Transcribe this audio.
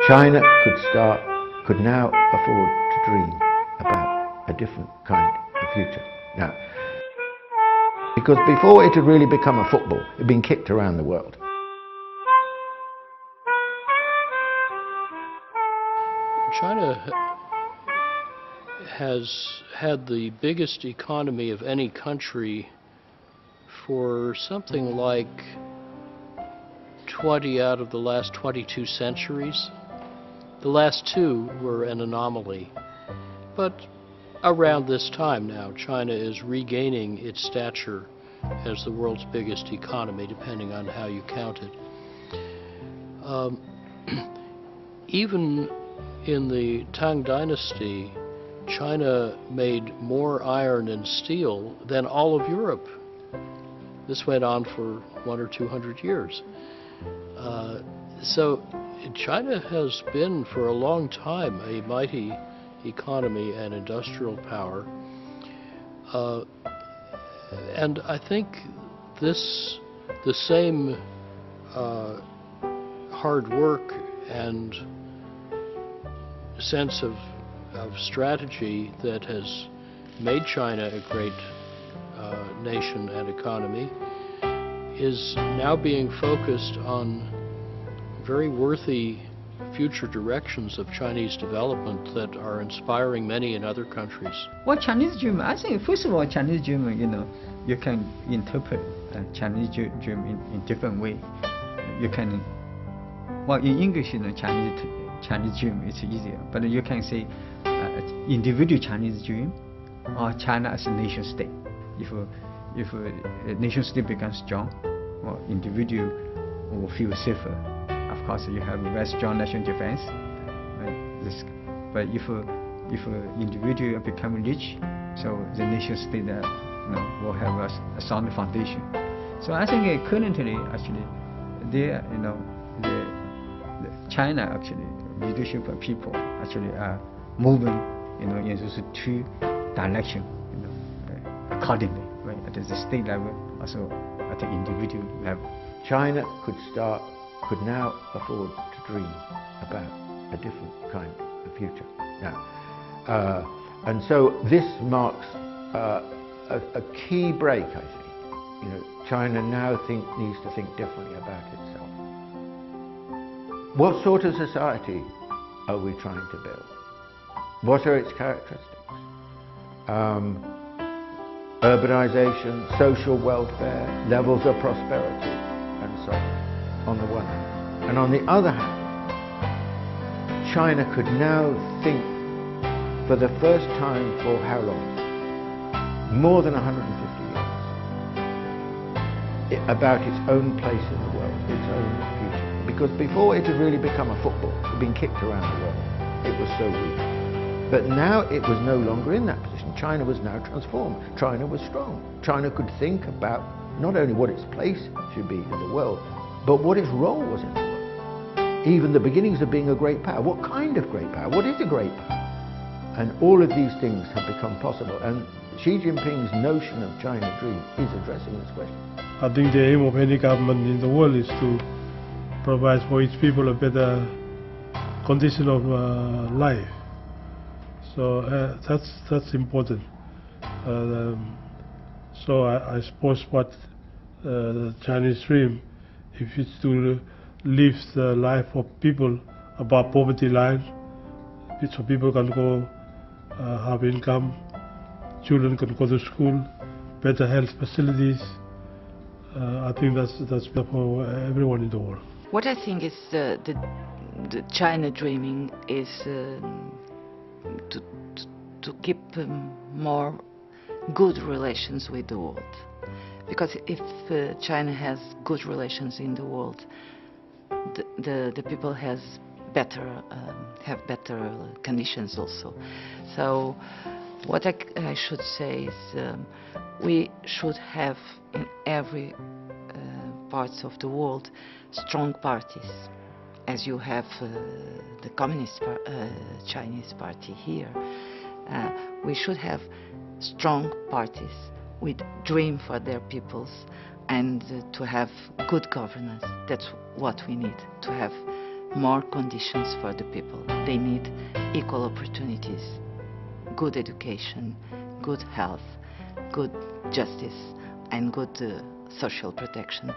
China could now afford to dream about a different kind of future. Now, because before it had really become a football, it had been kicked around the world. China has had the biggest economy of any country for something like 20 out of the last 22 centuries. The last two were an anomaly. But around this time now, China is regaining its stature as the world's biggest economy, depending on how you count it. Even in the Tang Dynasty, China made more iron and steel than all of Europe. This went on for 100 or 200 years. So China has been for a long time a mighty economy and industrial power. And I think the same hard work and sense of strategy that has made China a great nation and economy is now being focused on very worthy future directions of Chinese development that are inspiring many in other countries. Well, Chinese dream, I think first of all, Chinese dream, you can interpret Chinese dream in different way. You can, well, in English, Chinese dream is easier, but you can say individual Chinese dream or China as a nation state. If a nation state becomes strong, well, individual will feel safer. Of course, you have a very strong national defense. But if individual become rich, so the nation state will have a sound foundation. So I think currently, actually, the China actually leadership people actually are moving, in those two directions, accordingly, right? At the state level, also at the individual level. China could now afford to dream about a different kind of future. Now, and so this marks a key break, I think. China now needs to think differently about itself. What sort of society are we trying to build? What are its characteristics? Urbanization, social welfare, levels of prosperity, and so on the one hand. And on the other hand, China could now think for the first time for how long? More than 150 years. About its own place in the world, its own future. Because before it had really become a football, it had been kicked around the world. It was so weak. But now it was no longer in that position. China was now transformed. China was strong. China could think about not only what its place should be in the world, but what its role was in the world. Even the beginnings of being a great power. What kind of great power? What is a great power? And all of these things have become possible. And Xi Jinping's notion of China dream is addressing this question. I think the aim of any government in the world is to provide for its people a better condition of life. So that's important. So I suppose what the Chinese dream, if it's to lift the life of people above poverty line, so people can go have income, children can go to school, better health facilities. I think that's for everyone in the world. What I think is the China dreaming is to keep more good relations with the world. Because if China has good relations in the world, the people have better conditions also. So what I should say is we should have in every parts of the world strong parties, as you have the Communist Chinese Party here. We should have strong parties with dream for their peoples and to have good governance. That's what we need, to have more conditions for the people. They need equal opportunities, good education, good health, good justice, and good social protection.